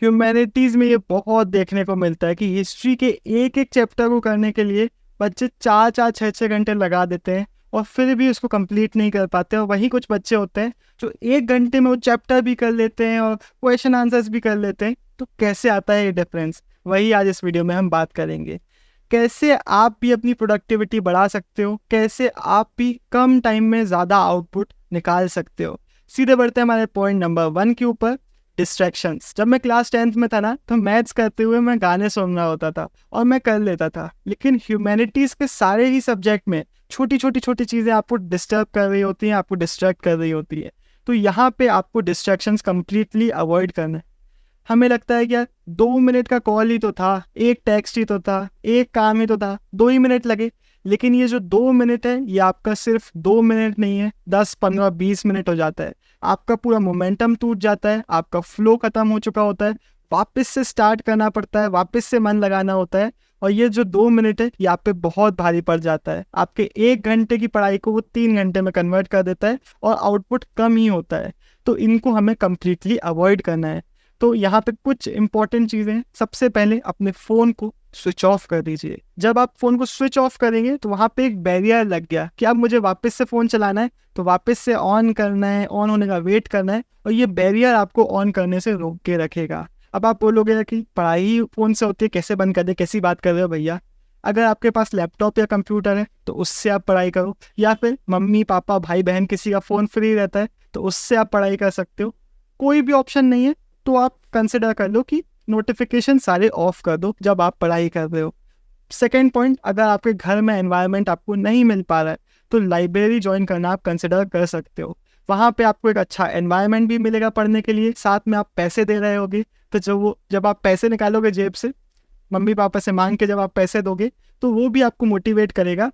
Humanities में ये बहुत देखने को मिलता है कि हिस्ट्री के एक एक चैप्टर को करने के लिए बच्चे 4-4 6-6 घंटे लगा देते हैं और फिर भी उसको कंप्लीट नहीं कर पाते। और वहीं कुछ बच्चे होते हैं जो 1 घंटे में वो चैप्टर भी कर लेते हैं और क्वेश्चन आंसर्स भी कर लेते हैं। तो कैसे आता है ये डिफरेंस, वही आज इस वीडियो में हम बात करेंगे। कैसे आप भी अपनी प्रोडक्टिविटी बढ़ा सकते हो, कैसे आप भी कम टाइम में ज़्यादा आउटपुट निकाल सकते हो। सीधे बढ़ते हैं हमारे पॉइंट नंबर 1 के ऊपर, डिस्ट्रैक्शंस। जब मैं क्लास 10th में था ना, तो मैथ्स करते हुए मैं गाने सुन रहा होता था और मैं कर लेता था। लेकिन ह्यूमैनिटीज़ के सारे ही सब्जेक्ट में छोटी छोटी छोटी चीज़ें आपको डिस्टर्ब कर रही होती हैं, आपको डिस्ट्रैक्ट कर रही होती है। तो यहाँ पे आपको डिस्ट्रैक्शंस कंप्लीटली अवॉइड करना है। हमें लगता है कि यार 2 मिनट का कॉल ही तो था, एक टेक्स्ट ही तो था, एक काम ही तो था, 2 ही मिनट लगे। लेकिन ये जो 2 मिनट है, ये आपका सिर्फ 2 मिनट नहीं है, 10 15 20 मिनट हो जाता है। आपका पूरा मोमेंटम टूट जाता है, आपका फ्लो खत्म हो चुका होता है, वापस से स्टार्ट करना पड़ता है, वापस से मन लगाना होता है। और ये जो 2 मिनट है, ये आप पे बहुत भारी पड़ जाता है। आपके 1 घंटे की पढ़ाई को वो 3 घंटे में कन्वर्ट कर देता है और आउटपुट कम ही होता है। तो इनको हमें कम्प्लीटली अवॉइड करना है। तो यहाँ पे कुछ इंपॉर्टेंट चीज़ें हैं। सबसे पहले अपने फ़ोन को स्विच ऑफ कर दीजिए। जब आप फ़ोन को स्विच ऑफ करेंगे तो वहाँ पे एक बैरियर लग गया कि अब मुझे वापस से फ़ोन चलाना है, तो वापस से ऑन करना है, ऑन होने का वेट करना है, और ये बैरियर आपको ऑन करने से रोक के रखेगा। अब आप बोलोगे कि पढ़ाई फ़ोन से होती है, कैसे बंद कर दे, कैसी बात कर रहे हो भैया। अगर आपके पास लैपटॉप या कंप्यूटर है तो उससे आप पढ़ाई करो, या फिर मम्मी पापा भाई बहन किसी का फ़ोन फ्री रहता है तो उससे आप पढ़ाई कर सकते हो। कोई भी ऑप्शन नहीं है तो आप कंसिडर कर लो कि नोटिफिकेशन सारे ऑफ कर दो जब आप पढ़ाई कर रहे हो। सेकेंड पॉइंट, अगर आपके घर में एनवायरनमेंट आपको नहीं मिल पा रहा है तो लाइब्रेरी ज्वाइन करना आप कंसिडर कर सकते हो। वहाँ पे आपको एक अच्छा एनवायरनमेंट भी मिलेगा पढ़ने के लिए, साथ में आप पैसे दे रहे होगे। तो जब आप पैसे निकालोगे जेब से, मम्मी पापा से मांग के जब आप पैसे दोगे, तो वो भी आपको मोटिवेट करेगा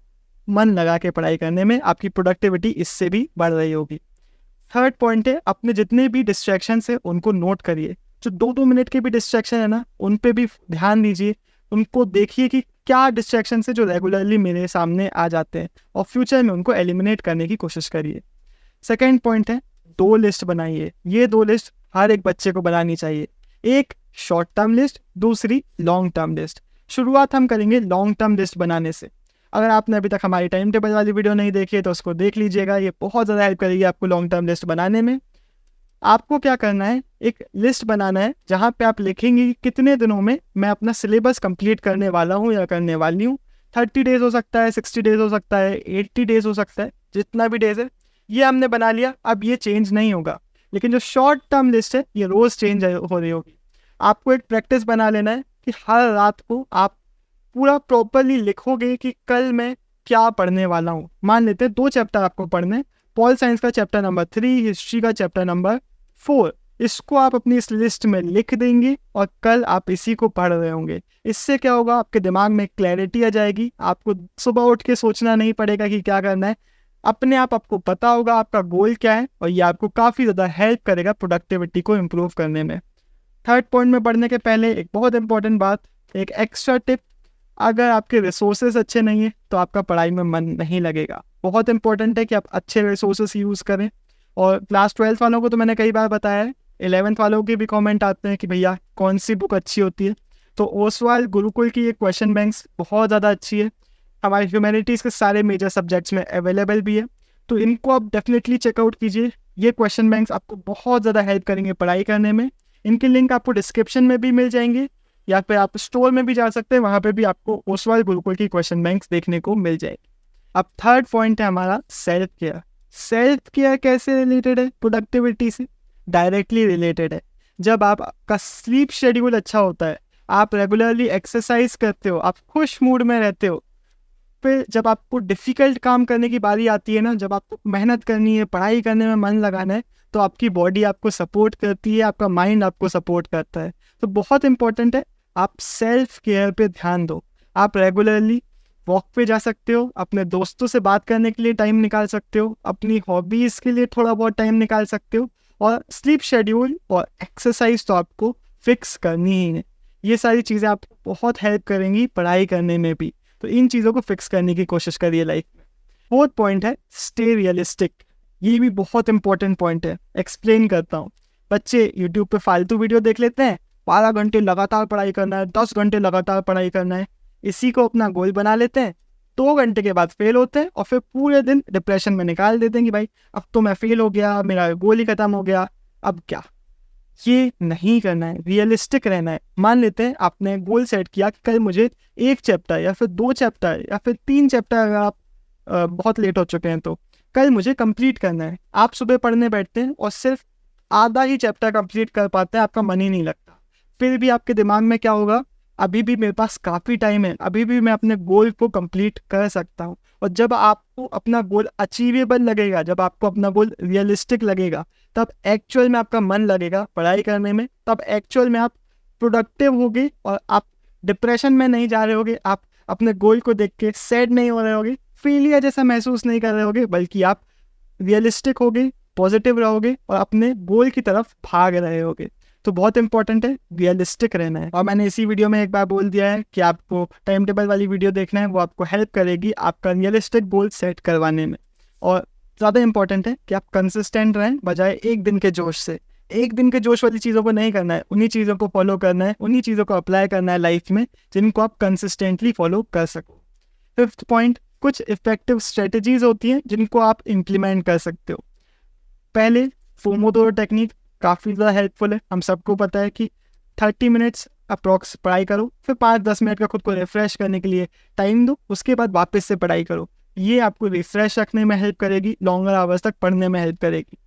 मन लगा के पढ़ाई करने में। आपकी प्रोडक्टिविटी इससे भी बढ़ रही होगी। थर्ड पॉइंट है, अपने जितने भी डिस्ट्रैक्शन है उनको नोट करिए। जो 2-2 मिनट के भी डिस्ट्रैक्शन है ना, उन पे भी ध्यान दीजिए। उनको देखिए कि क्या डिस्ट्रैक्शन है जो रेगुलरली मेरे सामने आ जाते हैं, और फ्यूचर में उनको एलिमिनेट करने की कोशिश करिए। सेकेंड पॉइंट है, 2 लिस्ट बनाइए। ये 2 लिस्ट हर एक बच्चे को बनानी चाहिए। एक शॉर्ट टर्म लिस्ट, दूसरी लॉन्ग टर्म लिस्ट। शुरुआत हम करेंगे लॉन्ग टर्म लिस्ट बनाने से। अगर आपने अभी तक हमारी टाइम टेबल वाली वीडियो नहीं देखी है तो उसको देख लीजिएगा, ये बहुत ज़्यादा हेल्प करेगी आपको लॉन्ग टर्म लिस्ट बनाने में। आपको क्या करना है, एक लिस्ट बनाना है जहाँ पे आप लिखेंगे कि कितने दिनों में मैं अपना सिलेबस कंप्लीट करने वाला हूँ या करने वाली हूँ। 30 डेज हो सकता है, 60 डेज हो सकता है, 80 डेज हो सकता है, जितना भी डेज है ये हमने बना लिया। अब ये चेंज नहीं होगा। लेकिन जो शॉर्ट टर्म लिस्ट है ये रोज़ चेंज हो रही होगी। आपको एक प्रैक्टिस बना लेना है कि हर रात को आप पूरा प्रॉपरली लिखोगे कि कल मैं क्या पढ़ने वाला हूँ। मान लेते हैं 2 चैप्टर आपको पढ़ने, पॉल साइंस का चैप्टर नंबर 3, हिस्ट्री का चैप्टर नंबर 4। इसको आप अपनी इस लिस्ट में लिख देंगे और कल आप इसी को पढ़ रहे होंगे। इससे क्या होगा, आपके दिमाग में क्लैरिटी आ जाएगी। आपको सुबह उठ के सोचना नहीं पड़ेगा कि क्या करना है। अपने आप आपको पता होगा आपका गोल क्या है, और ये आपको काफ़ी ज़्यादा हेल्प करेगा प्रोडक्टिविटी को इम्प्रूव करने में। थर्ड पॉइंट में बढ़ने के पहले एक बहुत इंपॉर्टेंट बात, एक एक्स्ट्रा टिप। अगर आपके रिसोर्सेज अच्छे नहीं है तो आपका पढ़ाई में मन नहीं लगेगा। बहुत इंपॉर्टेंट है कि आप अच्छे रिसोर्सेज यूज़ करें। और क्लास 12th वालों को तो मैंने कई बार बताया है, 11th वालों के भी कमेंट आते हैं कि भैया कौन सी बुक अच्छी होती है। तो ओसवाल गुरुकुल की ये क्वेश्चन बैंक्स बहुत ज़्यादा अच्छी है, हमारे ह्यूमैनिटीज़ के सारे मेजर सब्जेक्ट्स में अवेलेबल भी है। तो इनको आप डेफिनेटली चेकआउट कीजिए। ये क्वेश्चन बैंक्स आपको बहुत ज़्यादा हेल्प करेंगे पढ़ाई करने में। इनके लिंक आपको डिस्क्रिप्शन में भी मिल जाएंगे, या फिर आप स्टोर में भी जा सकते हैं, वहाँ पे भी आपको ओसवाल गुरुकुल की क्वेश्चन बैंक्स देखने को मिल जाएगी। अब थर्ड पॉइंट है हमारा सेल्फ केयर। सेल्फ केयर कैसे रिलेटेड है प्रोडक्टिविटी से? डायरेक्टली रिलेटेड है। जब आपका स्लीप शेड्यूल अच्छा होता है, आप रेगुलरली एक्सरसाइज करते हो, आप खुश मूड में रहते हो, फिर जब आपको डिफ़िकल्ट काम करने की बारी आती है ना, जब आपको मेहनत करनी है, पढ़ाई करने में मन लगाना है, तो आपकी बॉडी आपको सपोर्ट करती है, आपका माइंड आपको सपोर्ट करता है। तो बहुत इंपॉर्टेंट है आप सेल्फ केयर पे ध्यान दो। आप रेगुलरली वॉक पे जा सकते हो, अपने दोस्तों से बात करने के लिए टाइम निकाल सकते हो, अपनी हॉबीज़ के लिए थोड़ा बहुत टाइम निकाल सकते हो, और स्लीप शेड्यूल और एक्सरसाइज तो आपको फिक्स करनी ही है। ये सारी चीज़ें आपको बहुत हेल्प करेंगी पढ़ाई करने में भी। तो इन चीज़ों को फिक्स करने की कोशिश करिए लाइफ में। फोर्थ पॉइंट है स्टे रियलिस्टिक। ये भी बहुत इंपॉर्टेंट पॉइंट है, एक्सप्लेन करता हूँ। बच्चे यूट्यूब पे फालतू वीडियो देख लेते हैं 12 घंटे लगातार पढ़ाई करना है, 10 घंटे लगातार पढ़ाई करना है, इसी को अपना गोल बना लेते हैं। 2 घंटे के बाद फेल होते हैं और फिर पूरे दिन डिप्रेशन में निकाल देते हैं कि भाई अब तो मैं फेल हो गया, मेरा गोल ही खत्म हो गया, अब क्या। ये नहीं करना है, रियलिस्टिक रहना है। मान लेते हैं आपने गोल सेट किया कि कल मुझे 1 चैप्टर या फिर 2 चैप्टर या फिर 3 चैप्टर, अगर आप बहुत लेट हो चुके हैं तो कल मुझे कंप्लीट करना है। आप सुबह पढ़ने बैठते हैं और सिर्फ आधा ही चैप्टर कंप्लीट कर पाते हैं, आपका मन ही नहीं लगता। फिर भी आपके दिमाग में क्या होगा, अभी भी मेरे पास काफ़ी टाइम है, अभी भी मैं अपने गोल को कंप्लीट कर सकता हूँ। और जब आपको अपना गोल अचीवेबल लगेगा, जब आपको अपना गोल रियलिस्टिक लगेगा, तब एक्चुअल में आपका मन लगेगा पढ़ाई करने में, तब एक्चुअल में आप प्रोडक्टिव होगे और आप डिप्रेशन में नहीं जा रहे होगे, आप अपने गोल को देख के सैड नहीं हो रहे होगे, फेलियर जैसा महसूस नहीं कर रहे होगे, बल्कि आप रियलिस्टिक होगे, पॉजिटिव रहोगे और अपने गोल की तरफ भाग रहे होगे। तो बहुत इंपॉर्टेंट है रियलिस्टिक रहना है। और मैंने इसी वीडियो में एक बार बोल दिया है कि आपको टाइम टेबल वाली वीडियो देखना है, वो आपको हेल्प करेगी आपका रियलिस्टिक गोल सेट करवाने में। और ज़्यादा इंपॉर्टेंट है कि आप कंसिस्टेंट रहें बजाय एक दिन के जोश से। एक दिन के जोश वाली चीज़ों को नहीं करना है, उन्हीं चीज़ों को फॉलो करना है, उन्हीं चीज़ों को अप्लाई करना है लाइफ में जिनको आप कंसिस्टेंटली फॉलो कर सको। 5th पॉइंट, कुछ इफेक्टिव स्ट्रेटजीज होती हैं जिनको आप इम्प्लीमेंट कर सकते हो। पहले पोमोडोरो टेक्निक काफ़ी ज़्यादा हेल्पफुल है। हम सबको पता है कि 30 मिनट्स अप्रॉक्स पढ़ाई करो, फिर 5-10 मिनट का खुद को रिफ्रेश करने के लिए टाइम दो, उसके बाद वापस से पढ़ाई करो। ये आपको रिफ्रेश रखने में हेल्प करेगी, लॉन्गर आवर्स तक पढ़ने में हेल्प करेगी।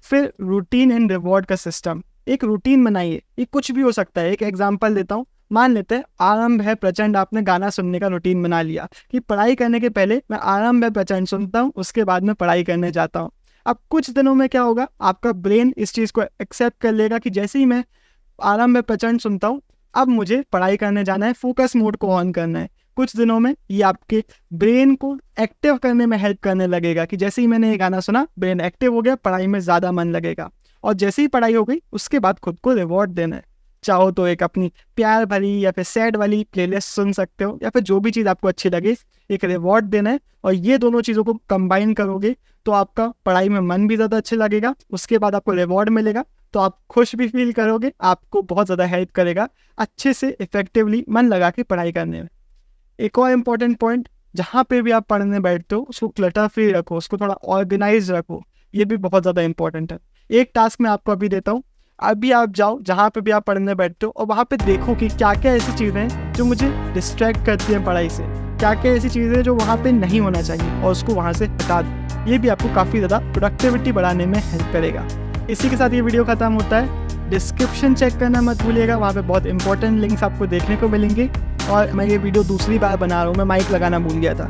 फिर रूटीन एंड रिवॉर्ड का सिस्टम, एक रूटीन बनाइए। ये कुछ भी हो सकता है। एक एग्जांपल देता हूँ, मान लेते हैं आरंभ है प्रचंड, आपने गाना सुनने का रूटीन बना लिया कि पढ़ाई करने के पहले मैं आरंभ है प्रचंड सुनता हूँ, उसके बाद मैं पढ़ाई करने जाता हूँ। अब कुछ दिनों में क्या होगा, आपका ब्रेन इस चीज़ को एक्सेप्ट कर लेगा कि जैसे ही मैं आरंभ है प्रचंड सुनता हूँ, अब मुझे पढ़ाई करने जाना है, फोकस मोड को ऑन करना है। कुछ दिनों में ये आपके ब्रेन को एक्टिव करने में हेल्प करने लगेगा कि जैसे ही मैंने ये गाना सुना, ब्रेन एक्टिव हो गया, पढ़ाई में ज़्यादा मन लगेगा। और जैसे ही पढ़ाई हो गई, उसके बाद खुद को रिवॉर्ड देना है। चाहो तो एक अपनी प्यार भरी या फिर सैड वाली प्लेलिस्ट सुन सकते हो, या फिर जो भी चीज़ आपको अच्छी लगे, एक रिवॉर्ड देना है। और ये दोनों चीज़ों को कंबाइन करोगे तो आपका पढ़ाई में मन भी ज़्यादा अच्छा लगेगा, उसके बाद आपको रिवॉर्ड मिलेगा तो आप खुश भी फील करोगे, आपको बहुत ज़्यादा हेल्प करेगा अच्छे से इफेक्टिवली मन लगा के पढ़ाई करने में। एक और इम्पॉर्टेंट पॉइंट, जहाँ पे भी आप पढ़ने बैठते हो उसको क्लटर फ्री रखो, उसको थोड़ा ऑर्गेनाइज रखो। ये भी बहुत ज़्यादा इंपॉर्टेंट है। एक टास्क मैं आपको अभी देता हूँ, अभी आप जाओ जहाँ पे भी आप पढ़ने बैठते हो और वहाँ पे देखो कि क्या क्या ऐसी चीज़ें हैं जो मुझे डिस्ट्रैक्ट करती हैं पढ़ाई से, क्या क्या ऐसी चीज़ें हैं जो वहाँ पे नहीं होना चाहिए, और उसको वहाँ से हटा दो। ये भी आपको काफ़ी ज़्यादा प्रोडक्टिविटी बढ़ाने में हेल्प करेगा। इसी के साथ ये वीडियो ख़त्म होता है। डिस्क्रिप्शन चेक करना मत भूलिएगा, वहाँ पे बहुत इंपॉर्टेंट लिंक्स आपको देखने को मिलेंगे। और मैं ये वीडियो दूसरी बार बना रहा हूँ, मैं माइक लगाना भूल गया था।